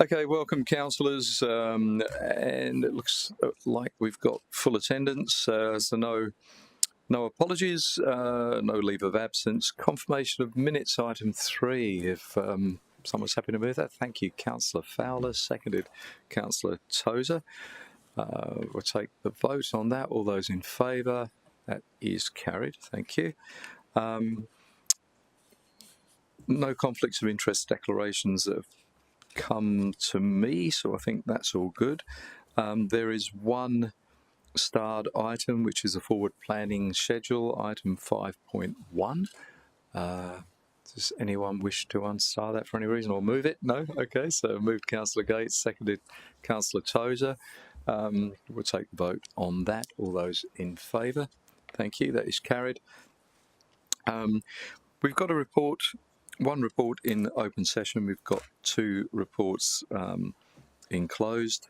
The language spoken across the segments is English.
Okay, welcome, councillors, and it looks like we've got full attendance, so no apologies, no leave of absence. Confirmation of minutes, item 3, if someone's happy to move that. Thank you, Councillor Fowler, seconded Councillor Tozer. We'll take the vote on that. All those in favour, that is carried. Thank you. No conflicts of interest declarations that have come to me, so I think that's all good. There is one starred item, which is a forward planning schedule, item 5.1. Does anyone wish to unstar that for any reason or move it? No? Okay, so moved Councillor Gates, seconded Councillor Tozer. We'll take the vote on that. All those in favour? Thank you, that is carried. We've got a report, one report in open session. We've got 2 reports in closed.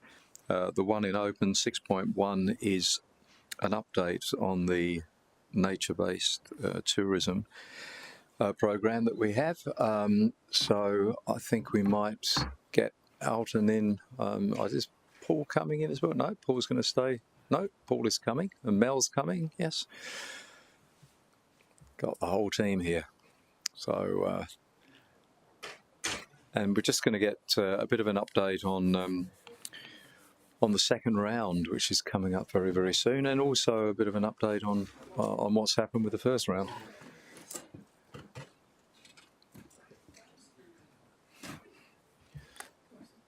The one in open, 6.1, is an update on the nature-based tourism program that we have. So I think we might get out and then, is Paul coming in as well? No, Paul's going to stay. No, Paul is coming. And Mel's coming, yes. Got the whole team here. So, and we're just going to get a bit of an update on the second round, which is coming up very, very soon, and also a bit of an update on what's happened with the first round.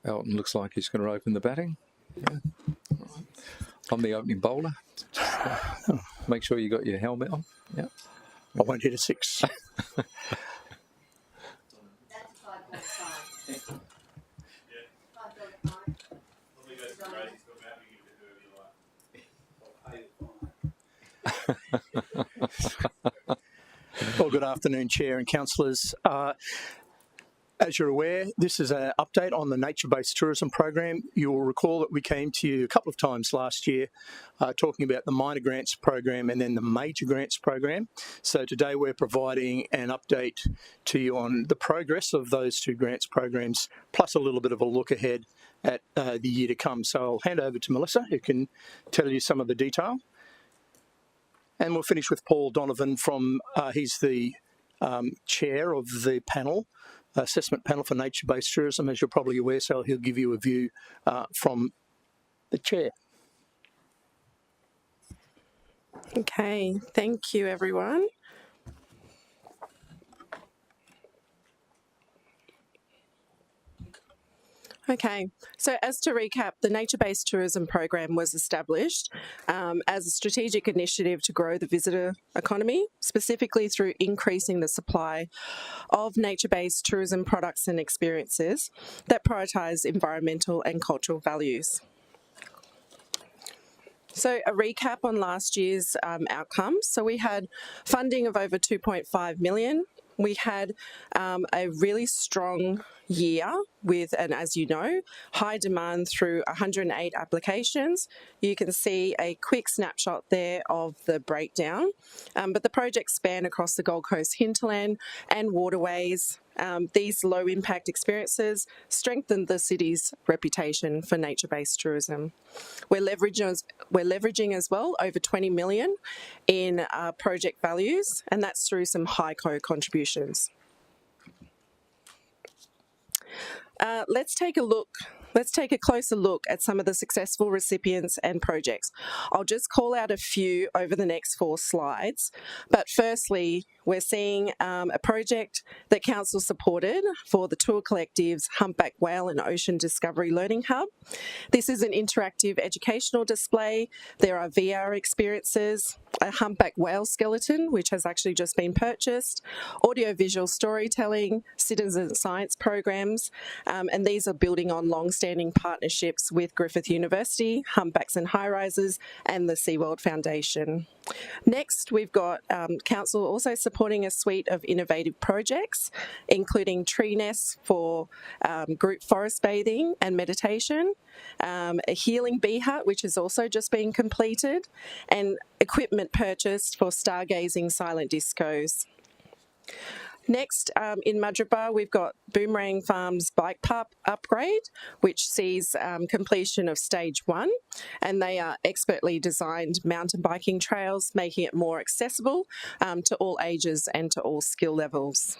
Elton looks like he's going to open the batting. Yeah. I'm the opening bowler. Make sure you got your helmet on. Yeah. I won't hit a 6. Well, good afternoon, Chair and councillors. As you're aware, this is an update on the nature-based tourism program. You'll recall that we came to you a couple of times last year talking about the minor grants program and then the major grants program. So today we're providing an update to you on the progress of those 2 grants programs, plus a little bit of a look ahead at the year to come. So I'll hand over to Melissa, who can tell you some of the detail. And we'll finish with Paul Donovan he's the chair of the panel, assessment panel for nature-based tourism, as you're probably aware, so he'll give you a view from the chair. Okay, thank you, everyone. Okay, so as to recap, the nature-based tourism program was established as a strategic initiative to grow the visitor economy, specifically through increasing the supply of nature-based tourism products and experiences that prioritise environmental and cultural values. So a recap on last year's outcomes. So we had funding of over 2.5 million. We had a really strong year with, and as you know, high demand through 108 applications. You can see a quick snapshot there of the breakdown, but the projects span across the Gold Coast hinterland and waterways. These low-impact experiences strengthen the city's reputation for nature-based tourism. We're leveraging as well over 20 million in project values, and that's through some high-co contributions. Let's take a closer look at some of the successful recipients and projects. I'll just call out a few over the next 4 slides. But firstly, we're seeing a project that Council supported for the Tour Collective's Humpback Whale and Ocean Discovery Learning Hub. This is an interactive educational display. There are VR experiences, a humpback whale skeleton, which has actually just been purchased, audiovisual storytelling, citizen science programs, and these are building on long-standing partnerships with Griffith University, Humpbacks and High Rises, and the SeaWorld Foundation. Next, we've got Council also supporting a suite of innovative projects, including tree nests for group forest bathing and meditation, a healing bee hut, which has also just been completed, and equipment purchased for stargazing silent discos. Next, in Madraba, we've got Boomerang Farms bike park upgrade, which sees completion of stage 1, and they are expertly designed mountain biking trails, making it more accessible to all ages and to all skill levels.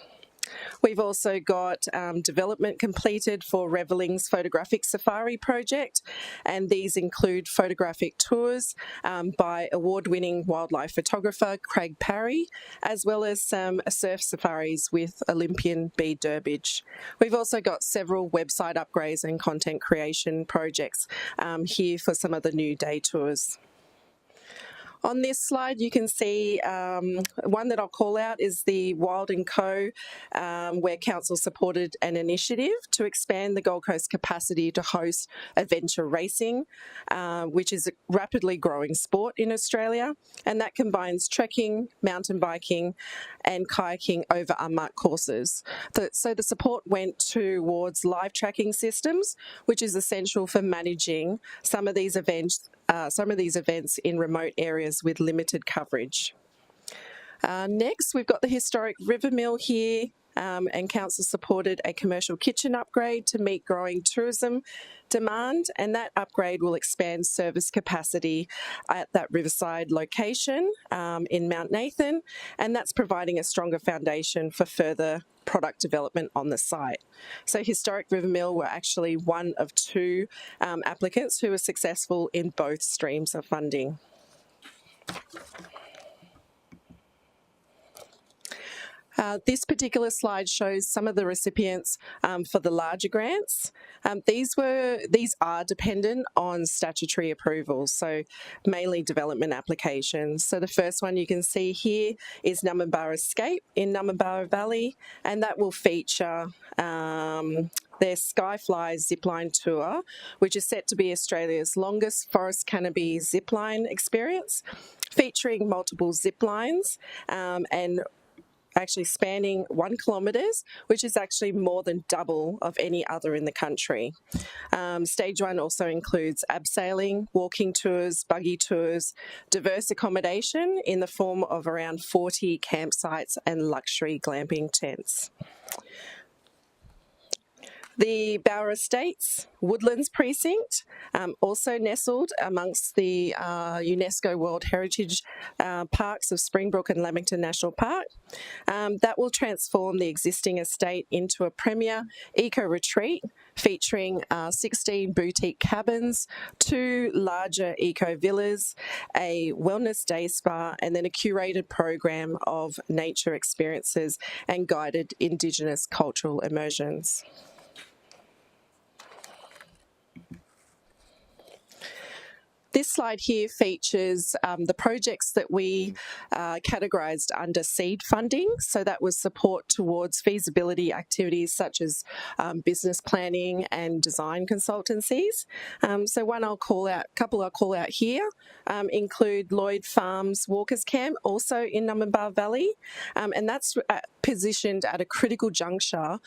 We've also got development completed for Revelling's photographic safari project, and these include photographic tours by award-winning wildlife photographer Craig Parry, as well as some surf safaris with Olympian Bee Durbidge. We've also got several website upgrades and content creation projects here for some of the new day tours. On this slide, you can see one that I'll call out is the Wild & Co, where Council supported an initiative to expand the Gold Coast capacity to host adventure racing, which is a rapidly growing sport in Australia, and that combines trekking, mountain biking and kayaking over unmarked courses. So the support went towards live tracking systems, which is essential for managing some of these events in remote areas with limited coverage. Next, we've got the historic River Mill here, and Council supported a commercial kitchen upgrade to meet growing tourism demand, and that upgrade will expand service capacity at that riverside location in Mount Nathan, and that's providing a stronger foundation for further product development on the site. So Historic River Mill were actually one of 2 applicants who were successful in both streams of funding. This particular slide shows some of the recipients for the larger grants. These are dependent on statutory approvals, so mainly development applications. So the first one you can see here is Numinbah Escape in Numinbah Valley, and that will feature their Skyfly zipline tour, which is set to be Australia's longest forest canopy zipline experience, featuring multiple ziplines and actually spanning 1 kilometre, which is actually more than double of any other in the country. Stage 1 also includes abseiling, walking tours, buggy tours, diverse accommodation in the form of around 40 campsites and luxury glamping tents. The Bower Estates Woodlands Precinct, also nestled amongst the UNESCO World Heritage Parks of Springbrook and Lamington National Park. That will transform the existing estate into a premier eco-retreat featuring 16 boutique cabins, 2 larger eco-villas, a wellness day spa, and then a curated program of nature experiences and guided Indigenous cultural immersions. This slide here features the projects that we categorised under seed funding. So that was support towards feasibility activities such as business planning and design consultancies. So a couple I'll call out here include Lloyd Farms Walkers Camp, also in Numinbah Valley, and that's positioned at a critical juncture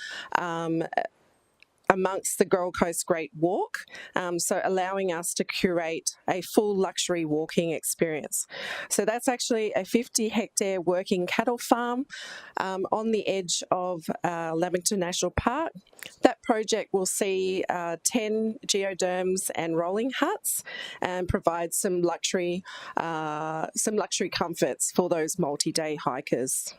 amongst the Gold Coast Great Walk, so allowing us to curate a full luxury walking experience. So that's actually a 50-hectare working cattle farm on the edge of Lamington National Park. That project will see 10 geoderms and rolling huts and provide some luxury comforts for those multi-day hikers.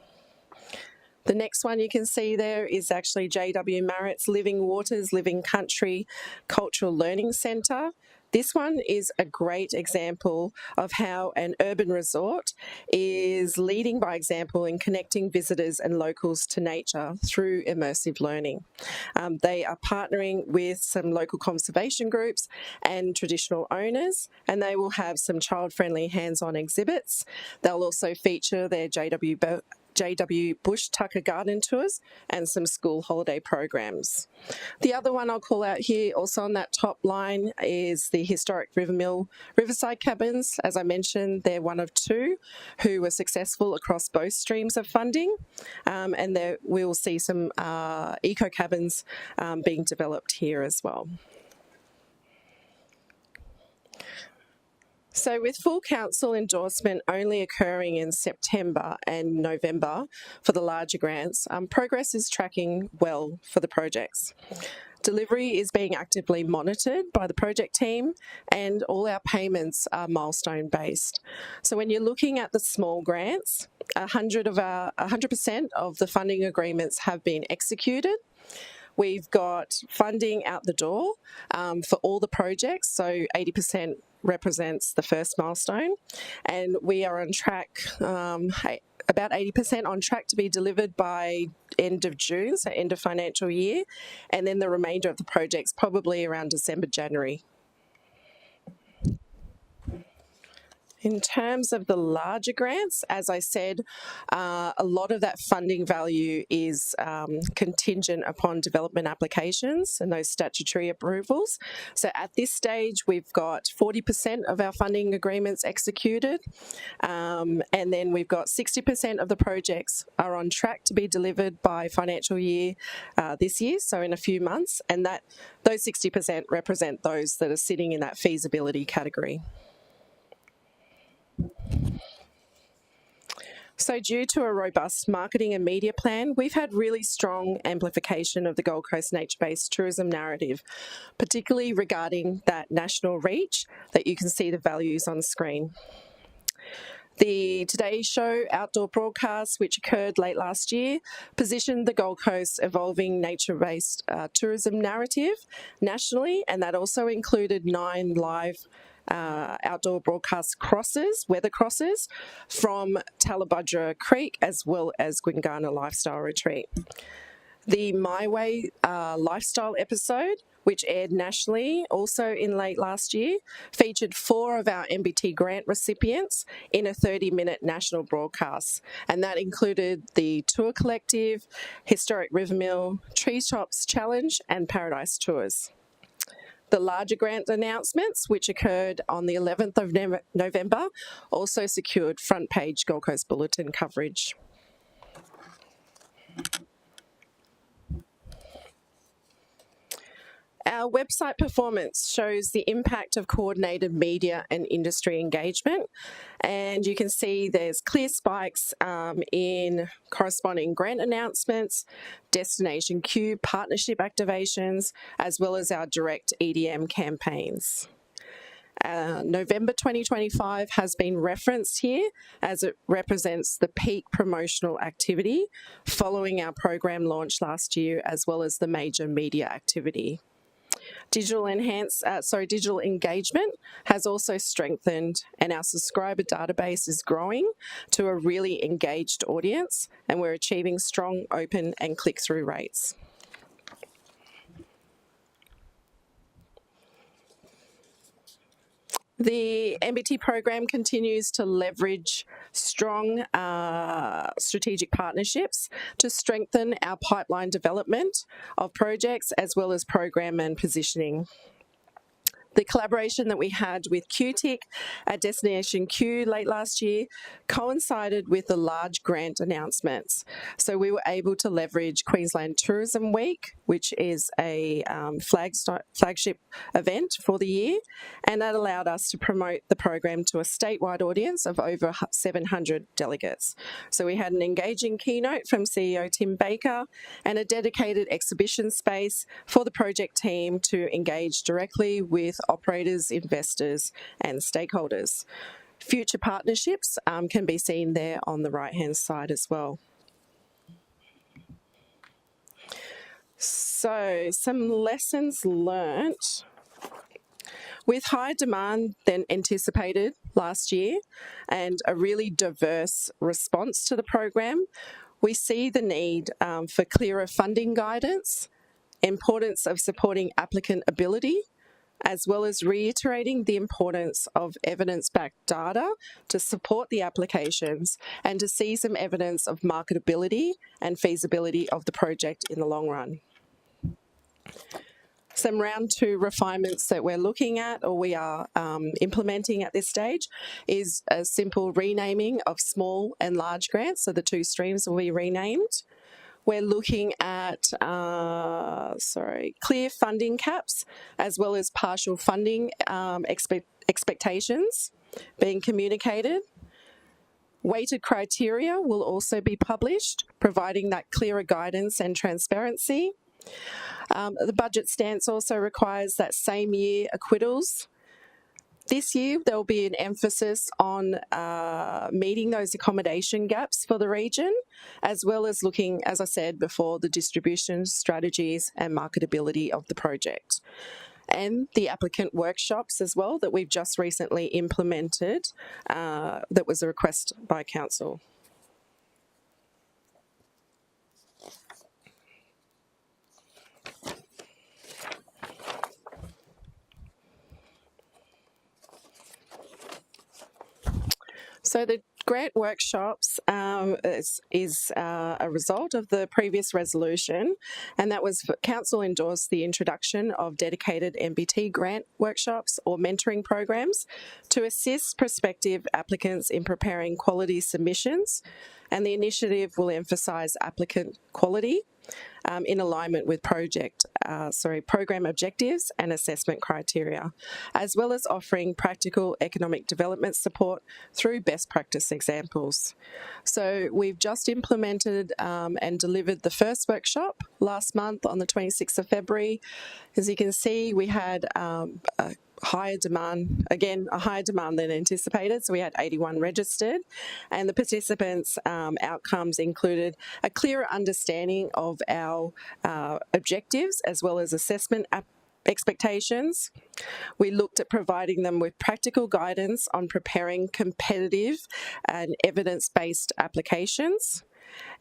The next one you can see there is actually JW Marriott's Living Waters, Living Country Cultural Learning Centre. This one is a great example of how an urban resort is leading by example in connecting visitors and locals to nature through immersive learning. They are partnering with some local conservation groups and traditional owners, and they will have some child-friendly hands-on exhibits. They'll also feature their JW Bush Tucker Garden Tours and some school holiday programs. The other one I'll call out here also on that top line is the historic River Mill Riverside Cabins. As I mentioned, they're one of 2 who were successful across both streams of funding, and we will see some eco cabins being developed here as well. So with full council endorsement only occurring in September and November for the larger grants, progress is tracking well for the projects. Delivery is being actively monitored by the project team, and all our payments are milestone based. So when you're looking at the small grants, 100% of the funding agreements have been executed. We've got funding out the door for all the projects, so 80% represents the first milestone, and we are on track, about 80% on track to be delivered by end of June, so end of financial year, and then the remainder of the projects probably around December, January. In terms of the larger grants, as I said, a lot of that funding value is contingent upon development applications and those statutory approvals. So at this stage, we've got 40% of our funding agreements executed, and then we've got 60% of the projects are on track to be delivered by financial year this year, so in a few months, and those 60% represent those that are sitting in that feasibility category. So due to a robust marketing and media plan, we've had really strong amplification of the Gold Coast nature-based tourism narrative, particularly regarding that national reach that you can see the values on screen. The Today Show outdoor broadcast, which occurred late last year, positioned the Gold Coast evolving nature-based tourism narrative nationally, and that also included 9 live outdoor broadcast weather crosses from Tallabudra Creek as well as Gwingana Lifestyle Retreat. The My Way lifestyle episode, which aired nationally also in late last year, featured 4 of our MBT grant recipients in a 30-minute national broadcast, and that included the Tour Collective, Historic Rivermill, Treetops Challenge and Paradise Tours. The larger grant announcements, which occurred on the 11th of November, also secured front page Gold Coast Bulletin coverage. Our website performance shows the impact of coordinated media and industry engagement, and you can see there's clear spikes in corresponding grant announcements, Destination Q partnership activations, as well as our direct EDM campaigns. November 2025 has been referenced here as it represents the peak promotional activity following our program launch last year, as well as the major media activity. Digital engagement has also strengthened, and our subscriber database is growing to a really engaged audience, and we're achieving strong open and click-through rates. The MBT program continues to leverage strong strategic partnerships to strengthen our pipeline development of projects as well as program and positioning. The collaboration that we had with QTIC at Destination Q late last year coincided with the large grant announcements. So we were able to leverage Queensland Tourism Week, which is a flagship event for the year, and that allowed us to promote the program to a statewide audience of over 700 delegates. So we had an engaging keynote from CEO Tim Baker and a dedicated exhibition space for the project team to engage directly with operators, investors and stakeholders. Future partnerships can be seen there on the right-hand side as well. So, some lessons learnt. With higher demand than anticipated last year and a really diverse response to the program, we see the need for clearer funding guidance, importance of supporting applicant ability, as well as reiterating the importance of evidence-backed data to support the applications and to see some evidence of marketability and feasibility of the project in the long run. Some round 2 refinements that we're looking at or we are implementing at this stage is a simple renaming of small and large grants, so the 2 streams will be renamed. We're looking at clear funding caps as well as partial funding expectations. being communicated. Weighted criteria will also be published, providing that clearer guidance and transparency. The budget stance also requires that same year acquittals. This year, there will be an emphasis on meeting those accommodation gaps for the region, as well as looking, as I said before, the distribution strategies and marketability of the project. And the applicant workshops as well that we've just recently implemented, that was a request by Council. So the grant workshops is a result of the previous resolution, and that was Council endorsed the introduction of dedicated MBT grant workshops or mentoring programs to assist prospective applicants in preparing quality submissions, and the initiative will emphasise applicant quality in alignment with program objectives and assessment criteria, as well as offering practical economic development support through best practice examples. So we've just implemented and delivered the first workshop last month on the 26th of February. As you can see, we had a higher demand than anticipated. So we had 81 registered, and the participants' outcomes included a clearer understanding of our objectives as well as assessment expectations. We looked at providing them with practical guidance on preparing competitive and evidence-based applications,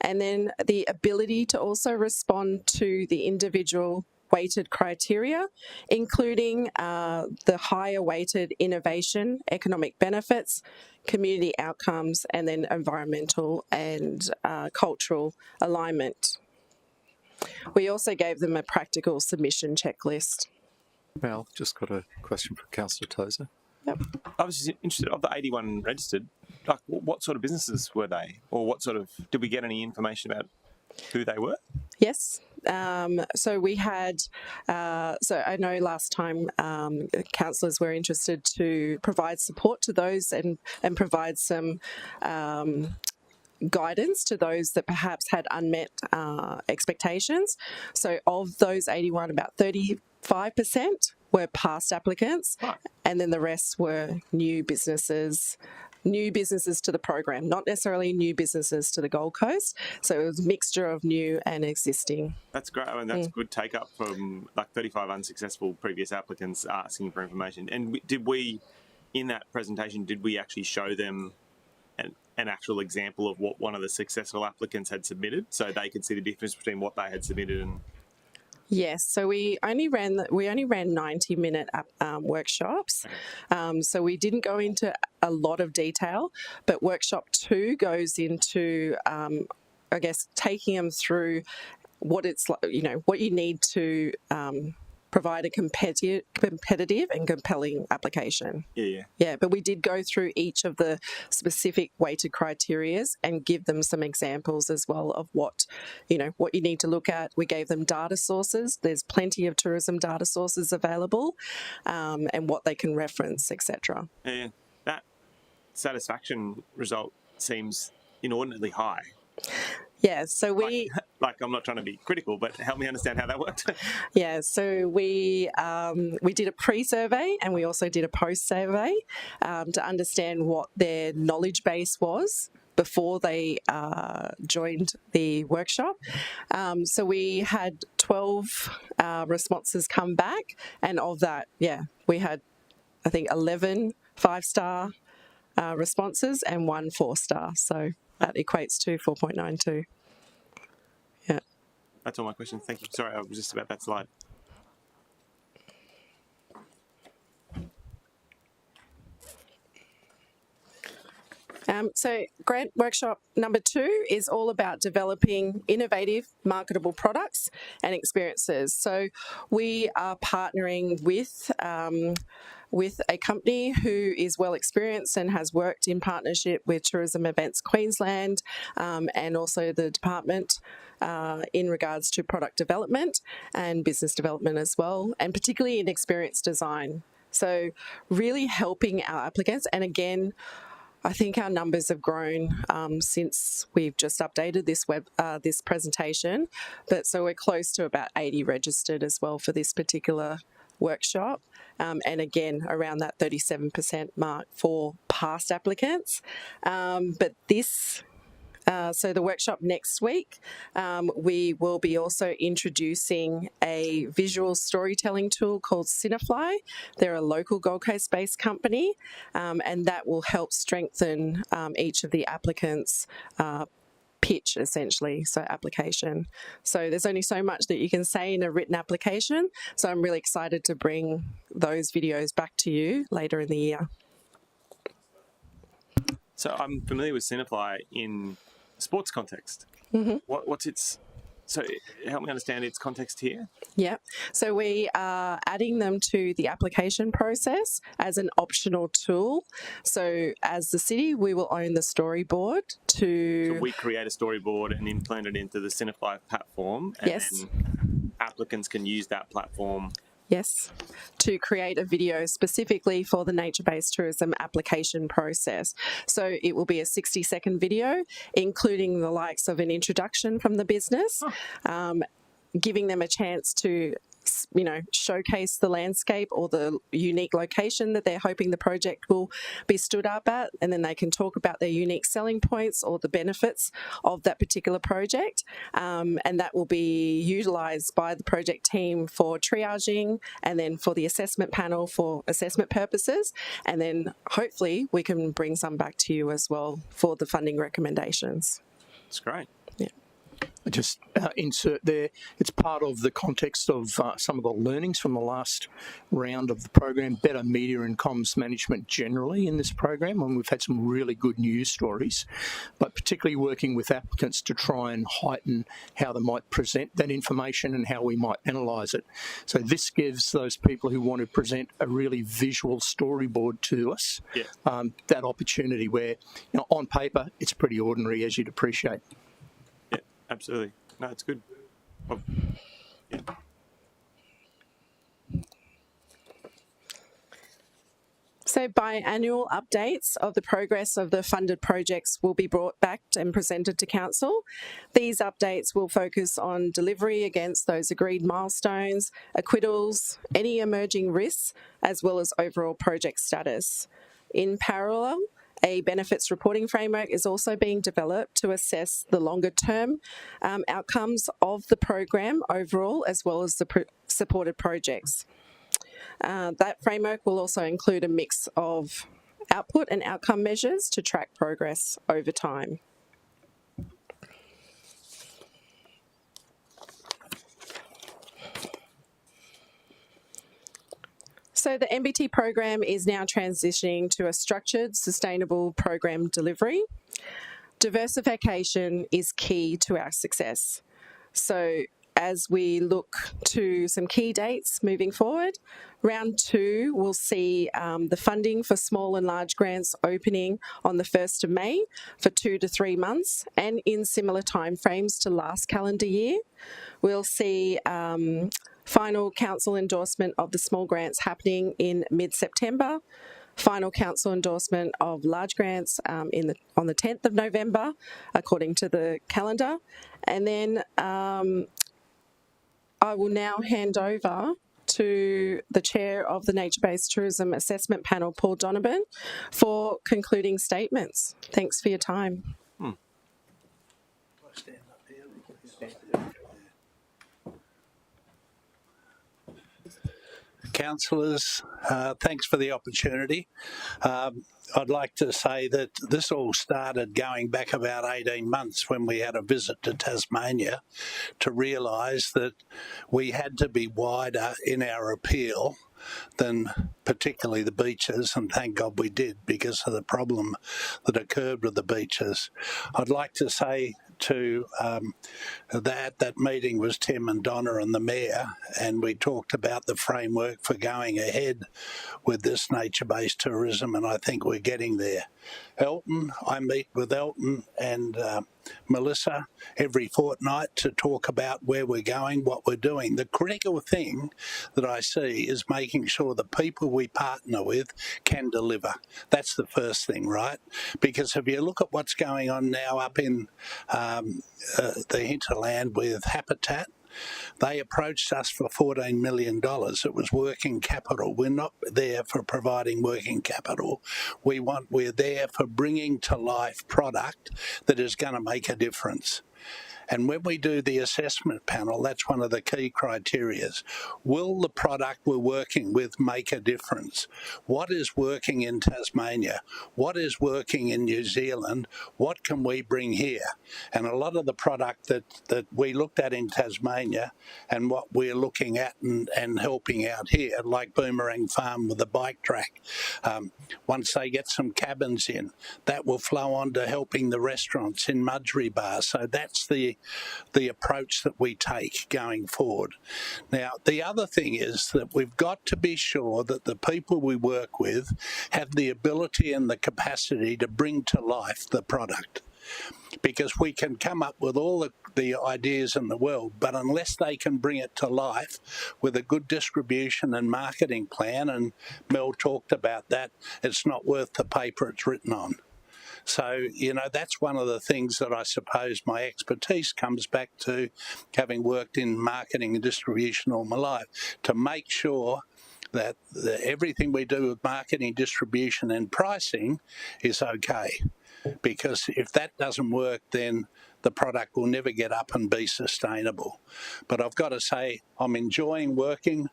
and then the ability to also respond to the individual weighted criteria, including the higher weighted innovation, economic benefits, community outcomes, and then environmental and cultural alignment. We also gave them a practical submission checklist. Mel, just got a question for Councillor Tozer. Yep. I was just interested, of the 81 registered, like what sort of businesses were they? Or did we get any information about who they were? Yes. So we had, so I know last time councillors were interested to provide support to those and provide some guidance to those that perhaps had unmet expectations. So of those 81, about 35% were past applicants, Right. and then the rest were new businesses to the program, not necessarily new businesses to the Gold Coast. So it was a mixture of new and existing. That's great. I mean, that's good take up from like 35 unsuccessful previous applicants asking for information. And did we, in that presentation, did we actually show them an actual example of what one of the successful applicants had submitted, so they could see the difference between what they had submitted and? Yes, so we only ran 90-minute workshops, so we didn't go into a lot of detail. But workshop 2 goes into, I guess, taking them through what it's like, what you need to provide a competitive and compelling application. Yeah, but we did go through each of the specific weighted criterias and give them some examples as well of what you need to look at. We gave them data sources. There's plenty of tourism data sources available, and what they can reference, etc. Yeah, that satisfaction result seems inordinately high. Yeah, so we... Like I'm not trying to be critical, but help me understand how that worked. Yeah, so we did a pre-survey and we also did a post-survey to understand what their knowledge base was before they joined the workshop. So we had 12 responses come back, and of that, we had, I think, 11 5-star responses and 1 4-star. So that equates to 4.92. Yeah. That's all my questions. Thank you. Sorry, I was just about that slide. So grant workshop number 2 is all about developing innovative, marketable products and experiences. So we are partnering with a company who is well experienced and has worked in partnership with Tourism Events Queensland and also the department in regards to product development and business development as well, and particularly in experience design. So really helping our applicants. And again, I think our numbers have grown since we've just updated this presentation. But so we're close to about 80 registered as well for this particular workshop. And again, around that 37% mark for past applicants. But this so the workshop next week, we will be also introducing a visual storytelling tool called Cinefly. They're a local Gold Coast-based company, and that will help strengthen each of the applicants' pitch, essentially, so application. So there's only so much that you can say in a written application, so I'm really excited to bring those videos back to you later in the year. So I'm familiar with Cinefly in sports context. What's its, so help me understand its context here. Yeah, so we are adding them to the application process as an optional tool. So as the city, we will own the storyboard to... So we create a storyboard and implant it into the Cinefly platform, and Yes. then applicants can use that platform. Yes, to create a video specifically for the nature-based tourism application process. So it will be a 60-second video, including the likes of an introduction from the business, giving them a chance to, you know, showcase the landscape or the unique location that they're hoping the project will be stood up at, and then they can talk about their unique selling points or the benefits of that particular project, and that will be utilised by the project team for triaging and then for the assessment panel for assessment purposes, and then hopefully we can bring some back to you as well for the funding recommendations. It's great. Just insert there, it's part of the context of some of the learnings from the last round of the program, better media and comms management generally in this program, and we've had some really good news stories, but particularly working with applicants to try and heighten how they might present that information and how we might analyse it. So this gives those people who want to present a really visual storyboard to us that opportunity where, you know, on paper it's pretty ordinary, as you'd appreciate. Absolutely. No, it's good. Oh, yeah. So biannual updates of the progress of the funded projects will be brought back and presented to Council. These updates will focus on delivery against those agreed milestones, acquittals, any emerging risks, as well as overall project status. In parallel, a benefits reporting framework is also being developed to assess the longer-term outcomes of the program overall, as well as the supported projects. That framework will also include a mix of output and outcome measures to track progress over time. So the MBT program is now transitioning to a structured, sustainable program delivery. Diversification is key to our success. So as we look to some key dates moving forward, round 2 will see the funding for small and large grants opening on the 1st of May for 2 to 3 months and in similar timeframes to last calendar year. We'll see final council endorsement of the small grants happening in mid-September, final council endorsement of large grants on the 10th of November, according to the calendar. And then I will now hand over to the chair of the Nature-Based Tourism Assessment Panel, Paul Donovan, for concluding statements. Thanks for your time. Councillors, thanks for the opportunity. I'd like to say that this all started going back about 18 months when we had a visit to Tasmania to realise that we had to be wider in our appeal than particularly the beaches, and thank God we did because of the problem that occurred with the beaches. I'd like to say to that meeting was Tim and Donna and the Mayor, and we talked about the framework for going ahead with this nature-based tourism, and I think we're getting there. Elton, I meet with Elton and Melissa every fortnight to talk about where we're going, what we're doing. The critical thing that I see is making sure the people we partner with can deliver. That's the first thing, right? Because if you look at what's going on now up in the hinterland with Habitat, they approached us for $14 million. It was working capital. We're not there for providing working capital. We're there for bringing to life product that is going to make a difference. And when we do the assessment panel, that's one of the key criteria. Will the product we're working with make a difference? What is working in Tasmania? What is working in New Zealand? What can we bring here? And a lot of the product that we looked at in Tasmania and what we're looking at and helping out here, like Boomerang Farm with the bike track, once they get some cabins in, that will flow on to helping the restaurants in Mudgee Bar. So that's the approach that we take going forward. Now, the other thing is that we've got to be sure that the people we work with have the ability and the capacity to bring to life the product. Because we can come up with all the ideas in the world, but unless they can bring it to life with a good distribution and marketing plan, and Mel talked about that, it's not worth the paper it's written on. So, that's one of the things that I suppose my expertise comes back to, having worked in marketing and distribution all my life, to make sure that everything we do with marketing, distribution and pricing is okay. Because if that doesn't work, then the product will never get up and be sustainable. But I've got to say, I'm enjoying working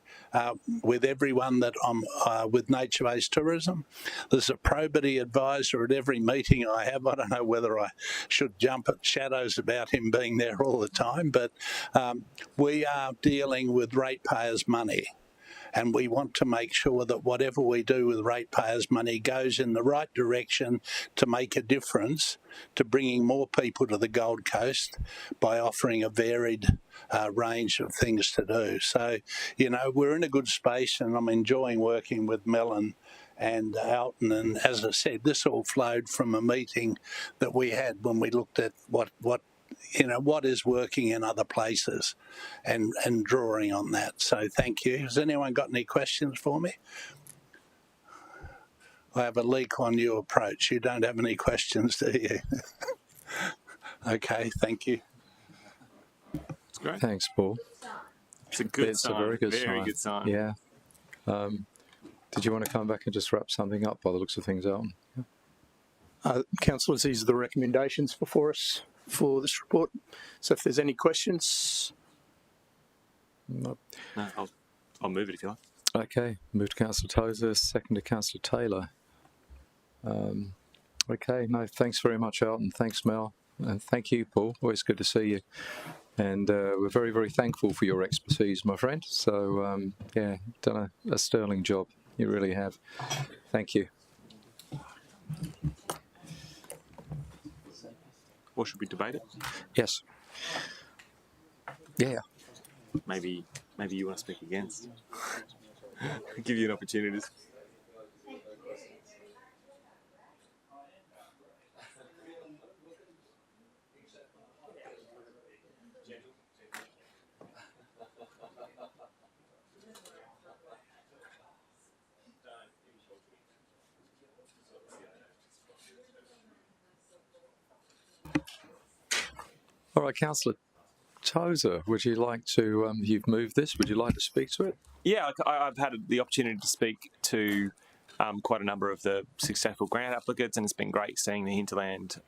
with everyone that I'm with nature-based tourism. There's a probity advisor at every meeting I have. I don't know whether I should jump at shadows about him being there all the time, but we are dealing with ratepayers' money. And we want to make sure that whatever we do with ratepayers' money goes in the right direction to make a difference to bringing more people to the Gold Coast by offering a varied range of things to do. So, we're in a good space, and I'm enjoying working with Mel and Alton. And as I said, this all flowed from a meeting that we had when we looked at what is working in other places and drawing on that. So thank you. Has anyone got any questions for me? I have a leak on your approach. You don't have any questions, do you? Okay, thank you. That's great. Thanks, Paul. It's a good It's sign. a very good Good sign. Yeah. Did you want to come back and just wrap something up by the looks of things, Alton? Councillors, these are the recommendations before us for this report. So if there's any questions. No. No, I'll move it if you like. Okay, move to Councillor Tozer, second to Councillor Taylor. Okay, no, thanks very much, Alton. Thanks, Mel. And thank you, Paul. Always good to see you. And we're very, very thankful for your expertise, my friend. So, yeah, done a sterling job. You really have. Thank you. Or should we debate it? Yes. Yeah. Maybe you want to speak against. Give you an opportunity. All right, Councillor Tozer, would you like to, you've moved this, would you like to speak to it? Yeah, I've had the opportunity to speak to quite a number of the successful grant applicants, and it's been great seeing the hinterland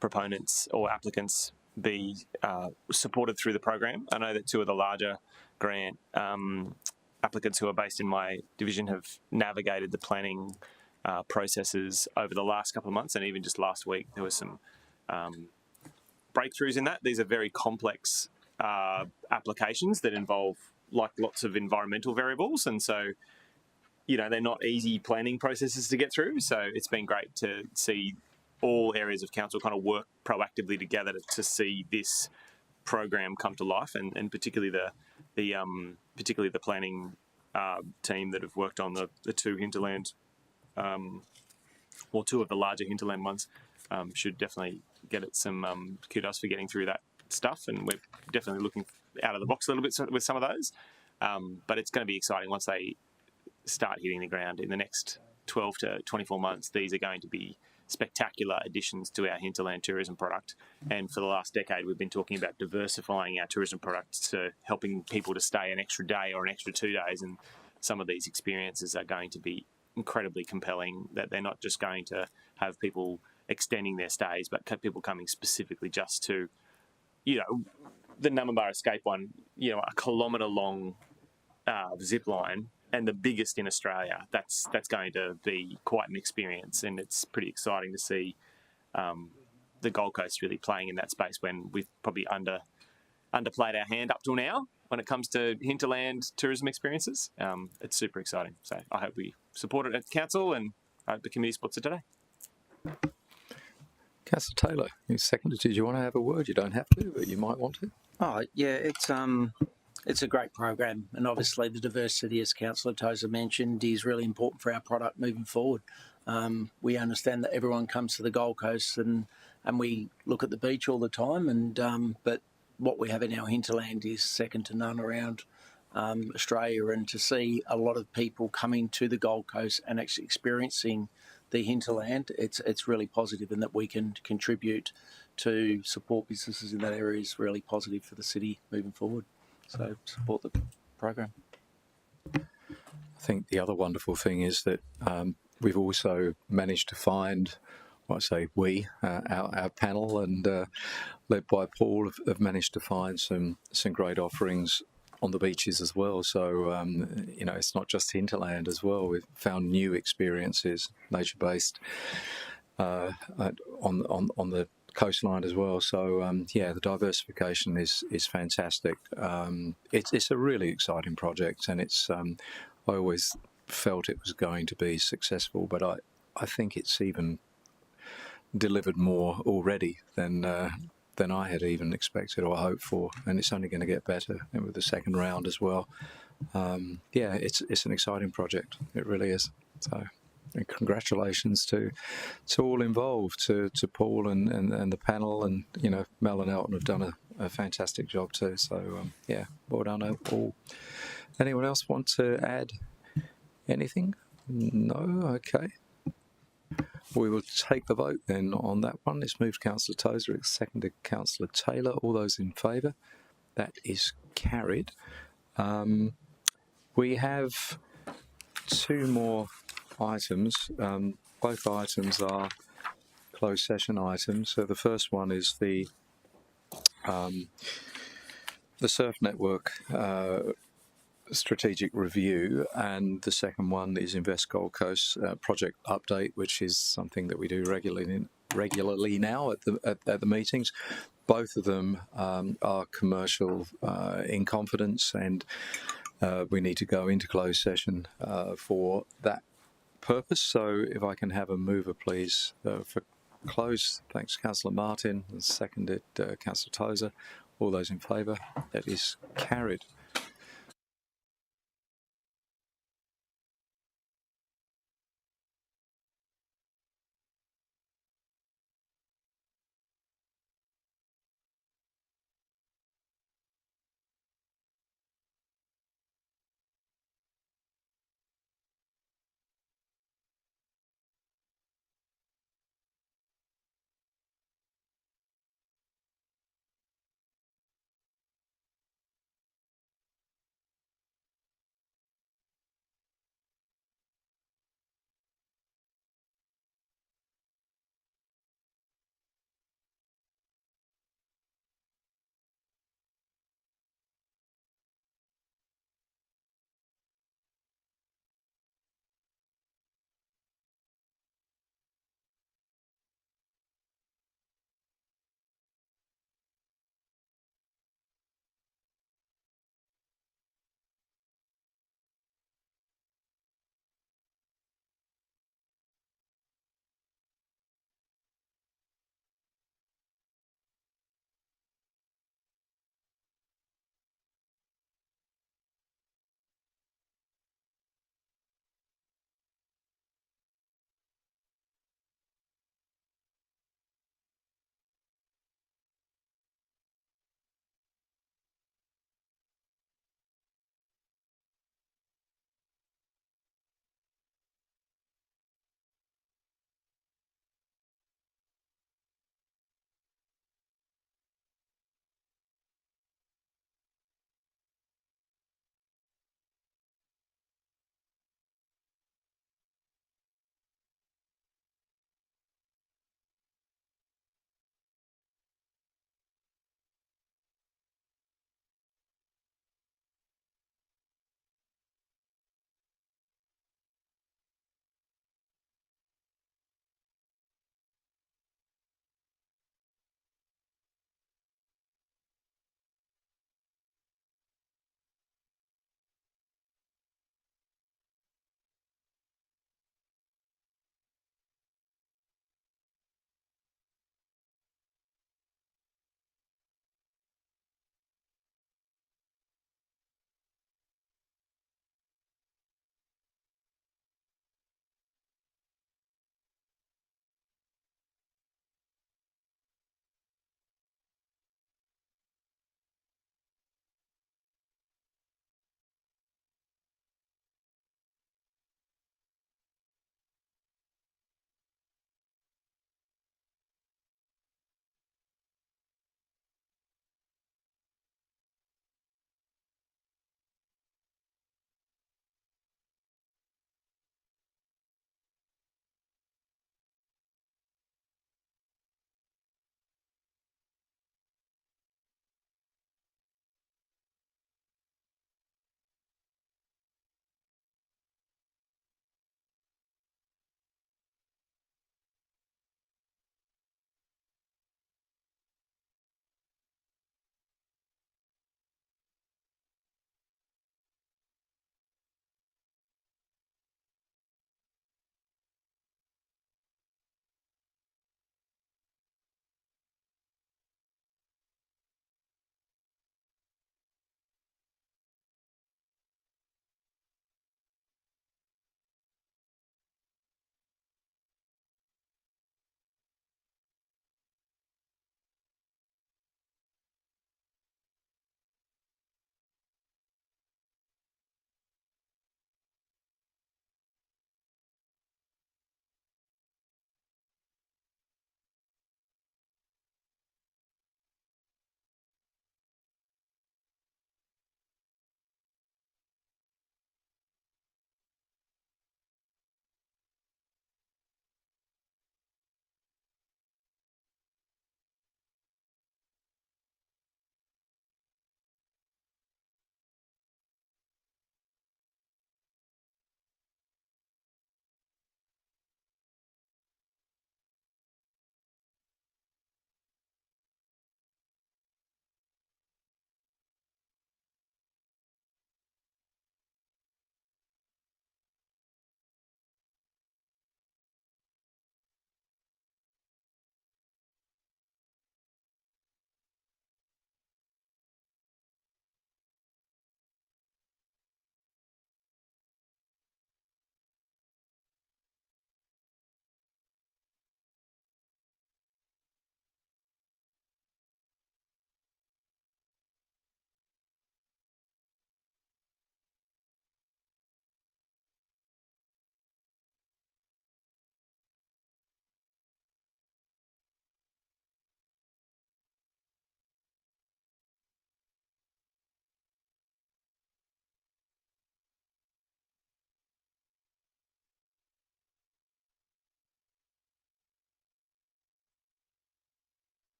proponents or applicants be supported through the program. I know that two of the larger grant applicants who are based in my division have navigated the planning processes over the last couple of months, and even just last week there was some breakthroughs in that. These are very complex applications that involve lots of environmental variables, and so they're not easy planning processes to get through. So it's been great to see all areas of council kind of work proactively together to see this program come to life, and particularly the planning team that have worked on the two hinterland, or two of the larger hinterland ones, should definitely get it some kudos for getting through that stuff, and we're definitely looking out of the box a little bit with some of those. But it's going to be exciting once they start hitting the ground in the next 12 to 24 months. These are going to be spectacular additions to our hinterland tourism product. And for the last decade, we've been talking about diversifying our tourism products to helping people to stay an extra day or an extra 2 days. And some of these experiences are going to be incredibly compelling, that they're not just going to have people extending their stays, but people coming specifically just to, the Numbambar Escape one, a kilometre long zip line, and the biggest in Australia. That's going to be quite an experience, and it's pretty exciting to see the Gold Coast really playing in that space when we've probably underplayed our hand up till now when it comes to hinterland tourism experiences. It's super exciting. So I hope we support it at council, and I hope the committee supports it today. Councillor Taylor, you seconded. Did you want to have a word? You don't have to, but you might want to. Oh, yeah, it's a great program, and obviously the diversity, as Councillor Tozer mentioned, is really important for our product moving forward. We understand that everyone comes to the Gold Coast and we look at the beach all the time, and but what we have in our hinterland is second to none around Australia, and to see a lot of people coming to the Gold Coast and actually experiencing the hinterland, it's really positive, and that we can contribute to support businesses in that area is really positive for the city moving forward. So support the program. I think the other wonderful thing is that we've also managed to find, well, I say we, our panel, and led by Paul, have managed to find some great offerings on the beaches as well. So it's not just hinterland as well. We've found new experiences, nature-based, on the coastline as well. So the diversification is fantastic. It's a really exciting project, and it's I always felt it was going to be successful, but I think it's even delivered more already than I had even expected or hoped for, and it's only going to get better, and with the second round as well. It's an exciting project. It really is. So, and congratulations to all involved, to Paul and the panel, and Mel and Elton have done a fantastic job too. So well done all. Anyone else want to add anything? No. Okay. We will take the vote then on that one. It's moved Councillor Tozer, it's seconded Councillor Taylor. All those in favour? That is carried. We have two more items. Both items are closed session items. So the first one is the SurfNetwork strategic review, and the second one is Invest Gold Coast project update, which is something that we do regularly now at the meetings. Both of them are commercial in confidence, and we need to go into closed session for that purpose. So if I can have a mover, please, for close. Thanks, Councillor Martin, and seconded Councillor Tozer. All those in favour? That is carried.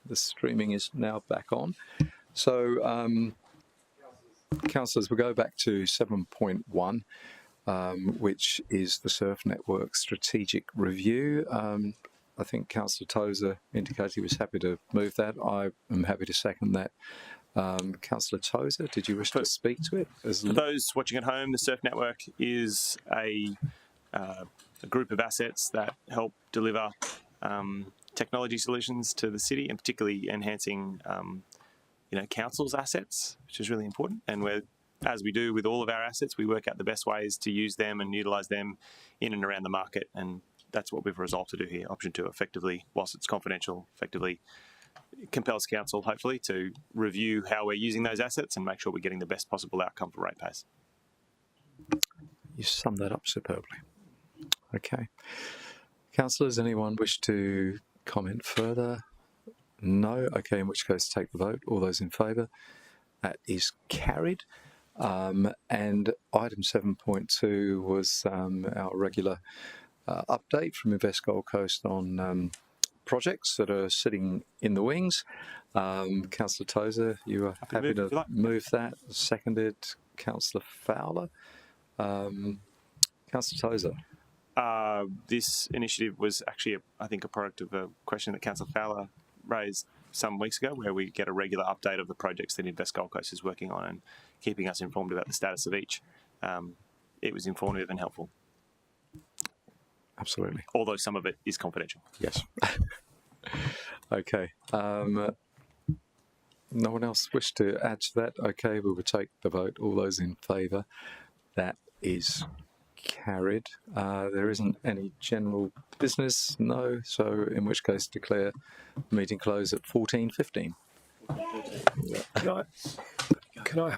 the streaming is now back on. So, councillors, we'll go back to 7.1, which is the SurfNetwork strategic review. I think Councillor Tozer indicated he was happy to move that. I am happy to second that. Councillor Tozer, did you wish to speak to it? For those watching at home, the SurfNetwork is a group of assets that help deliver technology solutions to the city, and particularly enhancing council's assets, which is really important. And as we do with all of our assets, we work out the best ways to use them and utilise them in and around the market, and that's what we've resolved to do here. Option 2 effectively, whilst it's confidential, effectively compels council, hopefully, to review how we're using those assets and make sure we're getting the best possible outcome for ratepayers. You summed that up superbly. Okay. Councillors, anyone wish to comment further? No? Okay, in which case take the vote. All those in favour? That is carried. And item 7.2 was our regular update from Invest Gold Coast on projects that are sitting in the wings. Councillor Tozer, you are happy to move that. Seconded. Councillor Fowler. Councillor Tozer. This initiative was actually, I think, a product of a question that Councillor Fowler raised some weeks ago, where we get a regular update of the projects that Invest Gold Coast is working on and keeping us informed about the status of each. It was informative and helpful. Absolutely. Although some of it is confidential. Yes. Okay. No one else wish to add to that? Okay, we will take the vote. All those in favour? That is carried. There isn't any general business? No. So in which case declare the meeting closed at 14:15. Can I